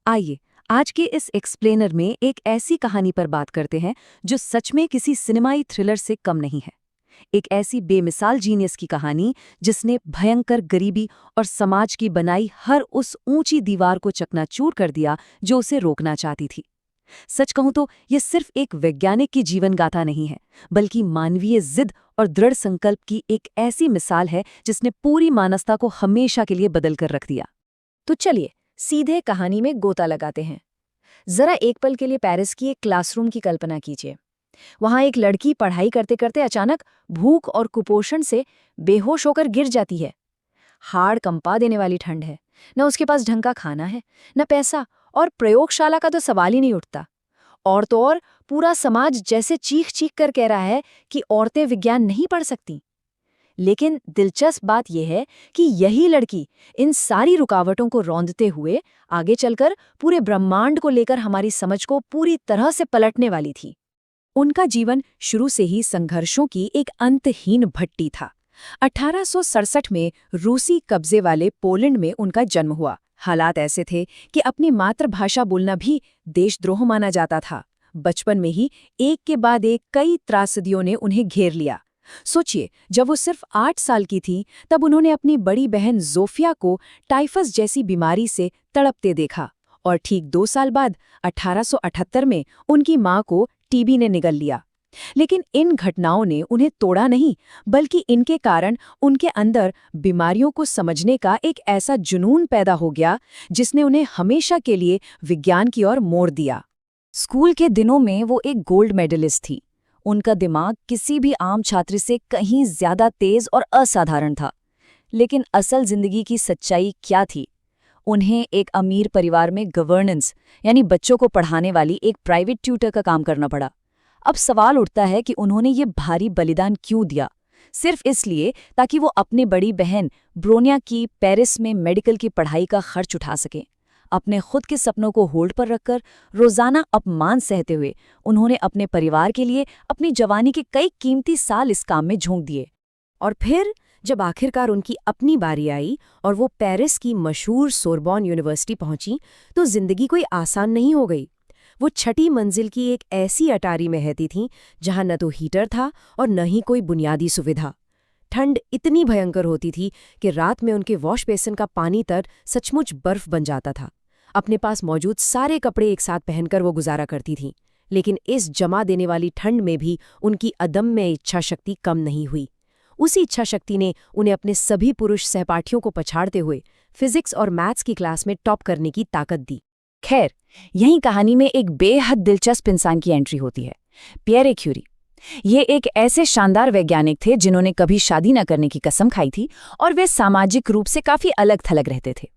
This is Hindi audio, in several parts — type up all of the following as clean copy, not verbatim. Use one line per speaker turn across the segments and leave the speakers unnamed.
आइए आज के इस एक्सप्लेनर में एक ऐसी कहानी पर बात करते हैं जो सच में किसी सिनेमाई थ्रिलर से कम नहीं है। एक ऐसी बेमिसाल जीनियस की कहानी जिसने भयंकर गरीबी और समाज की बनाई हर उस ऊंची दीवार को चकनाचूर कर दिया जो उसे रोकना चाहती थी। सच कहूं तो यह सिर्फ एक वैज्ञानिक की जीवन गाथा नहीं है, बल्कि मानवीय जिद और दृढ़ संकल्प की एक ऐसी मिसाल है जिसने पूरी मानवता को हमेशा के लिए बदल कर रख दिया।
तो चलिए सीधे कहानी में गोता लगाते हैं। जरा एक पल के लिए पेरिस की एक क्लासरूम की कल्पना कीजिए। वहां एक लड़की पढ़ाई करते करते अचानक भूख और कुपोषण से बेहोश होकर गिर जाती है। हाड़ कंपा देने वाली ठंड है, न उसके पास ढंग का खाना है, न पैसा, और प्रयोगशाला का तो सवाल ही नहीं उठता। और तो और पूरा समाज जैसे चीख चीख कर कह रहा है कि औरतें विज्ञान नहीं पढ़ सकती। लेकिन दिलचस्प बात यह है कि यही लड़की इन सारी रुकावटों को रौंदते हुए आगे चलकर पूरे ब्रह्मांड को लेकर हमारी समझ को पूरी तरह से पलटने वाली थी।
उनका जीवन शुरू से ही संघर्षों की एक अंतहीन भट्टी था। 1867 में रूसी कब्जे वाले पोलैंड में उनका जन्म हुआ। हालात ऐसे थे कि अपनी मातृभाषा बोलना भी देशद्रोह माना जाता था। बचपन में ही एक के बाद एक कई त्रासदियों ने उन्हें घेर लिया। सोचिए, जब वो सिर्फ 8 साल की थी तब उन्होंने अपनी बड़ी बहन जोफिया को टाइफस जैसी बीमारी से तड़पते देखा, और ठीक 2 साल बाद 1878 में उनकी मां को टीबी ने निगल लिया। लेकिन इन घटनाओं ने उन्हें तोड़ा नहीं, बल्कि इनके कारण उनके अंदर बीमारियों को समझने का एक ऐसा जुनून पैदा हो गया जिसने उन्हें हमेशा के लिए विज्ञान की ओर मोड़ दिया। स्कूल के दिनों में वो एक गोल्ड मेडलिस्ट थी। उनका दिमाग किसी भी आम छात्र से कहीं ज्यादा तेज और असाधारण था। लेकिन असल जिंदगी की सच्चाई क्या थी? उन्हें एक अमीर परिवार में गवर्नेंस यानी बच्चों को पढ़ाने वाली एक प्राइवेट ट्यूटर का काम करना पड़ा। अब सवाल उठता है कि उन्होंने ये भारी बलिदान क्यों दिया? सिर्फ इसलिए ताकि वो अपनी बड़ी बहन ब्रोनिया की पेरिस में मेडिकल की पढ़ाई का खर्च उठा सकें। अपने खुद के सपनों को होल्ड पर रखकर रोजाना अपमान सहते हुए उन्होंने अपने परिवार के लिए अपनी जवानी के कई कीमती साल इस काम में झोंक दिए। और फिर जब आखिरकार उनकी अपनी बारी आई और वो पेरिस की मशहूर सोरबॉन यूनिवर्सिटी पहुंची, तो जिंदगी कोई आसान नहीं हो गई। वो 6ठी मंजिल की एक ऐसी अटारी में रहती थीं जहां न तो हीटर था और न ही कोई बुनियादी सुविधा। ठंड इतनी भयंकर होती थी कि रात में उनके वॉश बेसिन का पानी तर सचमुच बर्फ बन जाता था। अपने पास मौजूद सारे कपड़े एक साथ पहनकर वो गुजारा करती थीं। लेकिन इस जमा देने वाली ठंड में भी उनकी अदम्य इच्छा शक्ति कम नहीं हुई। उसी इच्छा शक्ति ने उन्हें अपने सभी पुरुष सहपाठियों को पछाड़ते हुए फिजिक्स और मैथ्स की क्लास में टॉप करने की ताकत दी। खैर, यही कहानी में एक बेहद दिलचस्प इंसान की एंट्री होती है, पियरे क्यूरी। ये एक ऐसे शानदार वैज्ञानिक थे जिन्होंने कभी शादी न करने की कसम खाई थी, और वे सामाजिक रूप से काफी अलग थलग रहते थे।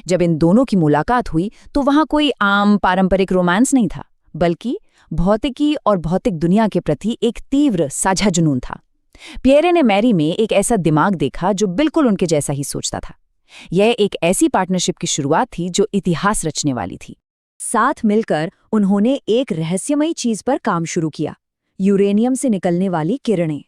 जब इन दोनों की मुलाकात हुई तो वहां कोई आम पारंपरिक रोमांस नहीं था, बल्कि भौतिकी और भौतिक दुनिया के प्रति एक तीव्र साझा जुनून था। पियरे ने मैरी में एक ऐसा दिमाग देखा जो बिल्कुल उनके जैसा ही सोचता था। यह एक ऐसी पार्टनरशिप की शुरुआत थी जो इतिहास रचने वाली थी। साथ मिलकर उन्होंने एक रहस्यमयी चीज पर काम शुरू किया, यूरेनियम से निकलने वाली किरणें।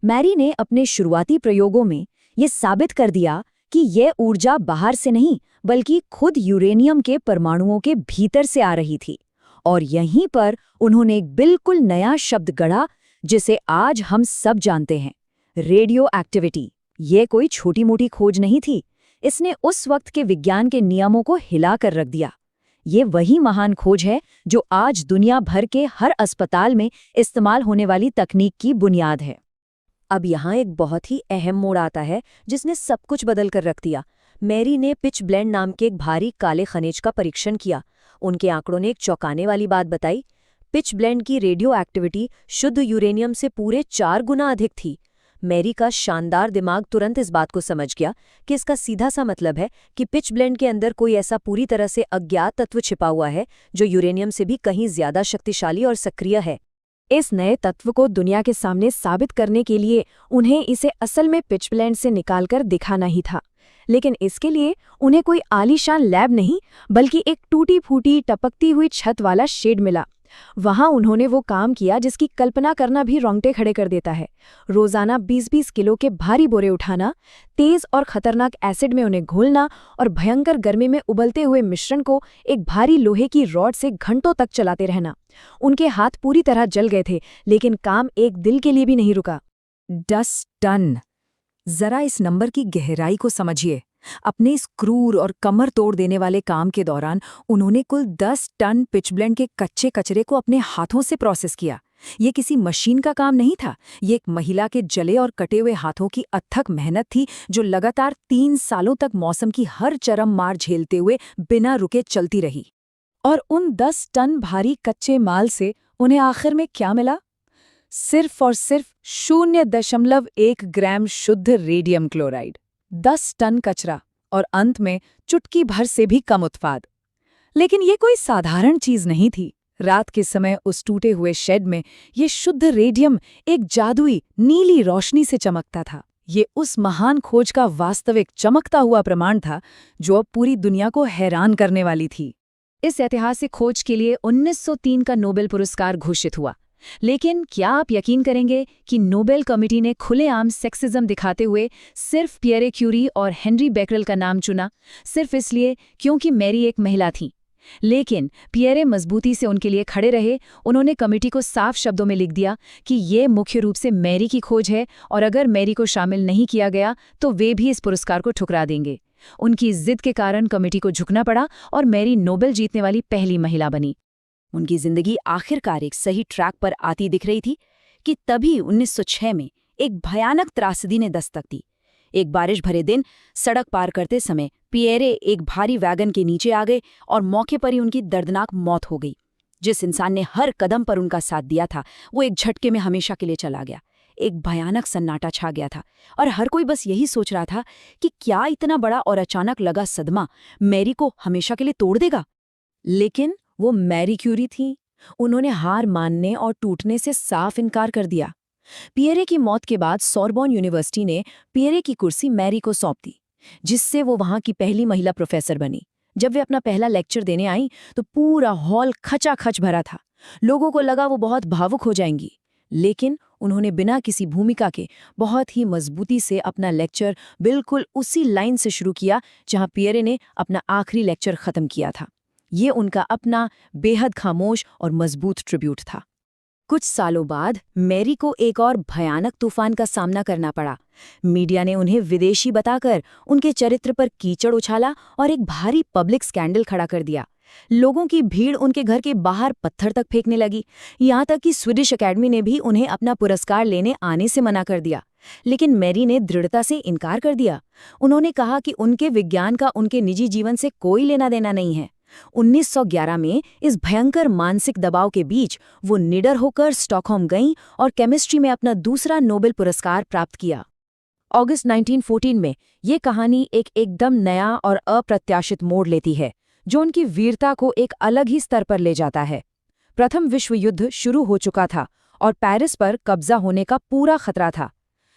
मैरी ने अपने शुरुआती प्रयोगों में ये साबित कर दिया कि यह ऊर्जा बाहर से नहीं, बल्कि खुद यूरेनियम के परमाणुओं के भीतर से आ रही थी। और यहीं पर उन्होंने एक बिल्कुल नया शब्द गढ़ा जिसे आज हम सब जानते हैं, रेडियो एक्टिविटी। ये कोई छोटी मोटी खोज नहीं थी, इसने उस वक्त के विज्ञान के नियमों को हिलाकर रख दिया। ये वही महान खोज है जो आज दुनिया भर के हर अस्पताल में इस्तेमाल होने वाली तकनीक की बुनियाद है। अब यहाँ एक बहुत ही अहम मोड़ आता है जिसने सब कुछ बदल कर रख दिया। मैरी ने पिच ब्लेंड नाम के एक भारी काले खनिज का परीक्षण किया। उनके आंकड़ों ने एक चौंकाने वाली बात बताई। पिच ब्लेंड की रेडियो एक्टिविटी शुद्ध यूरेनियम से पूरे 4 गुना अधिक थी। मैरी का शानदार दिमाग तुरंत इस बात को समझ गया कि इसका सीधा सा मतलब है कि पिच ब्लेंड के अंदर कोई ऐसा पूरी तरह से अज्ञात तत्व छिपा हुआ है जो यूरेनियम से भी कहीं ज्यादा शक्तिशाली और सक्रिय है। इस नए तत्व को दुनिया के सामने साबित करने के लिए उन्हें इसे असल में पिच ब्लेंड से निकालकर दिखाना ही था। लेकिन इसके लिए उन्हें कोई आलीशान लैब नहीं, बल्कि एक टूटी फूटी टपकती हुई छत वाला शेड मिला
वहां उन्होंने वो काम किया जिसकी कल्पना करना भी रोंगटे खड़े कर देता है। रोजाना 20-20 किलो के भारी बोरे उठाना, तेज और खतरनाक एसिड में उन्हें घोलना और भयंकर गर्मी में उबलते हुए मिश्रण को एक भारी लोहे की रॉड से घंटों तक चलाते रहना। उनके हाथ पूरी तरह जल गए थे, लेकिन काम एक दिल के लिए भी नहीं रुका।
10 टन। जरा इस नंबर की गहराई को समझिए। अपने इस क्रूर और कमर तोड़ देने वाले काम के दौरान उन्होंने कुल 10 टन पिचब्लेंड के कच्चे कचरे को अपने हाथों से प्रोसेस किया। ये किसी मशीन का काम नहीं था, ये एक महिला के जले और कटे हुए हाथों की अथक मेहनत थी, जो लगातार 3 सालों तक मौसम की हर चरम मार झेलते हुए बिना रुके चलती रही। और उन 10 टन भारी कच्चे माल से उन्हें आखिर में क्या मिला? सिर्फ और सिर्फ 0.1 ग्राम शुद्ध रेडियम क्लोराइड। 10 टन कचरा और अंत में चुटकी भर से भी कम उत्पाद। लेकिन ये कोई साधारण चीज नहीं थी। रात के समय उस टूटे हुए शेड में ये शुद्ध रेडियम एक जादुई नीली रोशनी से चमकता था। ये उस महान खोज का वास्तविक चमकता हुआ प्रमाण था जो अब पूरी दुनिया को हैरान करने वाली थी। इस ऐतिहासिक खोज के लिए 1903 का नोबेल पुरस्कार घोषित हुआ। लेकिन क्या आप यकीन करेंगे कि नोबेल कमेटी ने खुलेआम सेक्सिज्म दिखाते हुए सिर्फ पियरे क्यूरी और हेनरी बेकरेल का नाम चुना, सिर्फ इसलिए क्योंकि मैरी एक महिला थी। लेकिन पियरे मजबूती से उनके लिए खड़े रहे। उन्होंने कमेटी को साफ शब्दों में लिख दिया कि ये मुख्य रूप से मैरी की खोज है और अगर मैरी को शामिल नहीं किया गया तो वे भी इस पुरस्कार को ठुकरा देंगे। उनकी जिद के कारण कमेटी को झुकना पड़ा और मैरी नोबेल जीतने वाली पहली महिला बनी। उनकी जिंदगी आखिरकार एक सही ट्रैक पर आती दिख रही थी कि तभी 1906 में एक भयानक त्रासदी ने दस्तक दी। एक बारिश भरे दिन सड़क पार करते समय पियरे एक भारी वैगन के नीचे आ गए और मौके पर ही उनकी दर्दनाक मौत हो गई। जिस इंसान ने हर कदम पर उनका साथ दिया था वो एक झटके में हमेशा के लिए चला गया। एक भयानक सन्नाटा छा गया था और हर कोई बस यही सोच रहा था कि क्या इतना बड़ा और अचानक लगा सदमा मैरी को हमेशा के लिए तोड़ देगा। लेकिन वो मैरी क्यूरी थी। उन्होंने हार मानने और टूटने से साफ इनकार कर दिया। पियरे की मौत के बाद सोरबॉन यूनिवर्सिटी ने पियरे की कुर्सी मैरी को सौंप दी, जिससे वो वहां की पहली महिला प्रोफेसर बनी। जब वे अपना पहला लेक्चर देने आईं तो पूरा हॉल खचाखच भरा था। लोगों को लगा वो बहुत भावुक हो जाएंगी, लेकिन उन्होंने बिना किसी भूमिका के बहुत ही मजबूती से अपना लेक्चर बिल्कुल उसी लाइन से शुरू किया जहां पियरे ने अपना आखिरी लेक्चर खत्म किया था। ये उनका अपना बेहद खामोश और मजबूत ट्रिब्यूट था। कुछ सालों बाद मैरी को एक और भयानक तूफान का सामना करना पड़ा। मीडिया ने उन्हें विदेशी बताकर उनके चरित्र पर कीचड़ उछाला और एक भारी पब्लिक स्कैंडल खड़ा कर दिया। लोगों की भीड़ उनके घर के बाहर पत्थर तक फेंकने लगी। यहाँ तक कि स्वीडिश अकेडमी ने भी उन्हें अपना पुरस्कार लेने आने से मना कर दिया। लेकिन मैरी ने दृढ़ता से इनकार कर दिया। उन्होंने कहा कि उनके विज्ञान का उनके निजी जीवन से कोई लेना देना नहीं है। 1911 में इस भयंकर मानसिक दबाव के बीच वो निडर होकर स्टॉकहोम गईं और केमिस्ट्री में अपना दूसरा नोबेल पुरस्कार प्राप्त किया। अगस्त 1914 में ये कहानी एक एकदम नया और अप्रत्याशित मोड़ लेती है, जो उनकी वीरता को एक अलग ही स्तर पर ले जाता है। प्रथम विश्व युद्ध शुरू हो चुका था और पेरिस पर कब्जा होने का पूरा खतरा था।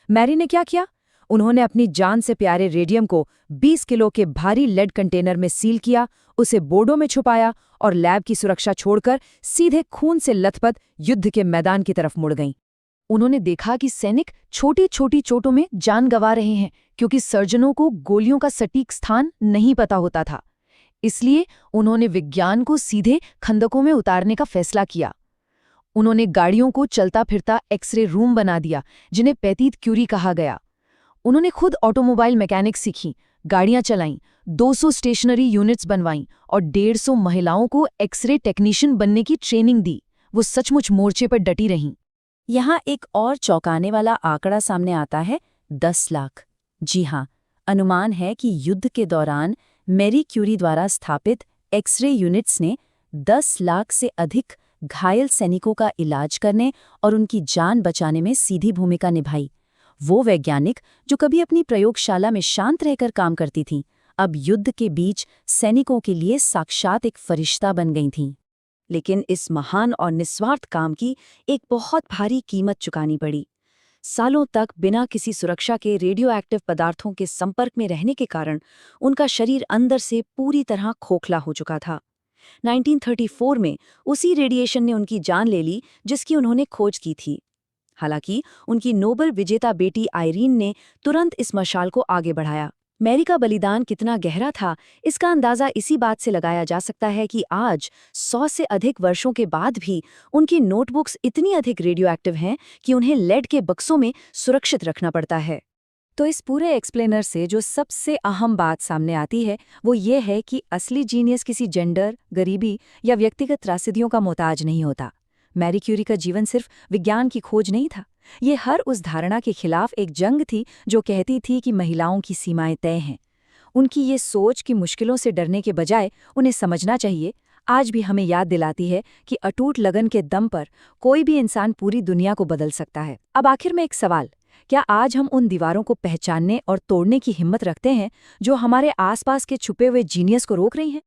मैरी ने क्या किया? उन्होंने अपनी जान से प्यारे रेडियम को 20 किलो के भारी लेड कंटेनर में सील किया, उसे बोर्डों में छुपाया और लैब की सुरक्षा छोड़कर सीधे खून से लथपथ युद्ध के मैदान की तरफ मुड़ गईं। उन्होंने देखा कि सैनिक छोटी छोटी चोटों में जान गंवा रहे हैं क्योंकि सर्जनों को गोलियों का सटीक स्थान नहीं पता होता था। इसलिए उन्होंने विज्ञान को सीधे खंदकों में उतारने का फैसला किया। उन्होंने गाड़ियों को चलता फिरता एक्सरे रूम बना दिया, जिन्हें पैतीत क्यूरी कहा गया। उन्होंने खुद ऑटोमोबाइल मैकेनिक सीखी, गाड़ियां चलाईं, 200 स्टेशनरी यूनिट्स बनवाईं और 150 महिलाओं को एक्सरे टेक्नीशियन बनने की ट्रेनिंग दी। वो सचमुच मोर्चे पर डटी रहीं। यहाँ एक और चौंकाने वाला आंकड़ा सामने आता है, 10 लाख। जी हाँ, अनुमान है कि युद्ध के दौरान मैरी क्यूरी द्वारा स्थापित एक्सरे यूनिट्स ने 10 लाख से अधिक घायल सैनिकों का इलाज करने और उनकी जान बचाने में सीधी भूमिका निभाई। वो वैज्ञानिक जो कभी अपनी प्रयोगशाला में शांत रहकर काम करती थीं, अब युद्ध के बीच सैनिकों के लिए साक्षात एक फरिश्ता बन गई थीं। लेकिन इस महान और निस्वार्थ काम की एक बहुत भारी कीमत चुकानी पड़ी। सालों तक बिना किसी सुरक्षा के रेडियो एक्टिव पदार्थों के संपर्क में रहने के कारण उनका शरीर अंदर से पूरी तरह खोखला हो चुका था।
1934 में उसी रेडिएशन ने उनकी जान ले ली जिसकी उन्होंने खोज की थी। हालांकि उनकी नोबेल विजेता बेटी आयरीन ने तुरंत इस मशाल को आगे बढ़ाया। मैरी का बलिदान कितना गहरा था, इसका अंदाजा इसी बात से लगाया जा सकता है कि आज 100 से अधिक वर्षों के बाद भी उनकी नोटबुक्स इतनी अधिक रेडियो एक्टिव हैं कि उन्हें लेड के बक्सों में सुरक्षित रखना पड़ता है। तो इस पूरे एक्सप्लेनर से जो सबसे अहम बात सामने आती है वो ये है कि असली जीनियस किसी जेंडर, गरीबी या व्यक्तिगत त्रासदियों का मोहताज नहीं होता। मैरी क्यूरी का जीवन सिर्फ विज्ञान की खोज नहीं था, ये हर उस धारणा के खिलाफ एक जंग थी जो कहती थी कि महिलाओं की सीमाएं तय हैं। उनकी ये सोच कि मुश्किलों से डरने के बजाय उन्हें समझना चाहिए, आज भी हमें याद दिलाती है कि अटूट लगन के दम पर कोई भी इंसान पूरी दुनिया को बदल सकता है। अब आखिर में एक सवाल, क्या आज हम उन दीवारों को पहचानने और तोड़ने की हिम्मत रखते हैं जो हमारे आसपास के छुपे हुए जीनियस को रोक रही हैं?